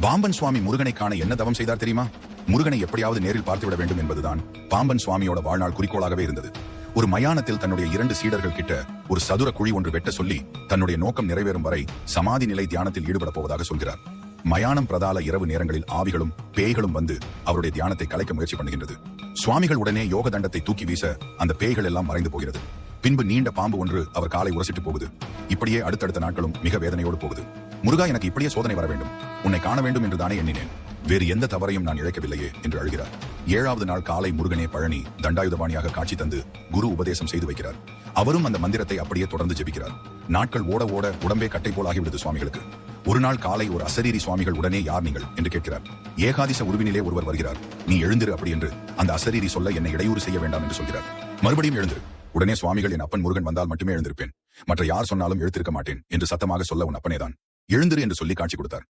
பாம்பன் சுவாமி முருகனை காண என்ன தவம் செய்தார் தெரியுமா? முருகனை எப்படியாவது நேரில் பார்த்துவிட வேண்டும் என்பதுதான் பாம்பன் சுவாமியோட வாழ்நாள் குறிக்கோளாகவே இருந்தது. ஒரு மயானத்தில் தன்னுடைய 2 சீடர்கள் கிட்ட ஒரு சதுர குழி ஒன்று வெட்ட சொல்லி தன்னுடைய நோக்கம் நிறைவேறும் வரை சமாதி நிலை தியானத்தில் ஈடுபட போவதாக சொல்கிறார். மயானம் பிரதால இரவு நேரங்களில் ஆவிகளும் பேய்களும் வந்து அவருடைய தியானத்தை கலைக்க முயற்சி பண்ணுகின்றது. சுவாமிகள் உடனே யோக தண்டத்தை தூக்கி வீச அந்த பேய்கள் எல்லாம் மறைந்து போகிறது. பின்பு நீண்ட பாம்பு ஒன்று அவர் காலை உரசிட்டு போகுது. இப்படியே அடுத்தடுத்த நாட்களும் மிக வேதனையோடு போகுது. முருகா, எனக்கு இப்படியே சோதனை வர வேண்டும், உன்னை காண வேண்டும் என்று தானே எண்ணினேன். வேறு எந்த தவறையும் நான் இழைக்கவில்லையே என்று அழுகிறார். 7வது நாள் காலை முருகனே பழனி தண்டாயுதபாணியாக காட்சி தந்து குரு உபதேசம் செய்து வைக்கிறார். அவரும் அந்த மந்திரத்தை அப்படியே தொடர்ந்து ஜெபிக்கிறார். நாட்கள் ஓட ஓட உடம்பே கட்டை போல் ஆகிவிடுது சுவாமிகளுக்கு. ஒரு நாள் காலை ஒரு அசரீரி சுவாமிகள் உடனே யார் நீங்கள் என்று கேட்கிறார். ஏகாதிச உருவினிலே ஒருவர் வருகிறார். நீ எழுந்திரு அப்படி என்று அந்த அசரீரி சொல்ல என்னை இடையூறு செய்ய வேண்டாம் என்று சொல்கிறார். மறுபடியும் எழுந்திரு. உடனே சுவாமிகள், என் அப்பன் முருகன் வந்தால் மட்டுமே எழுந்திருப்பேன், மற்ற யார் சொன்னாலும் எழுத்திருக்க மாட்டேன் என்று சத்தமாக சொல்ல உன் அப்பனேதான். எழுந்திரு என்று சொல்லி காட்சி கொடுத்தார்.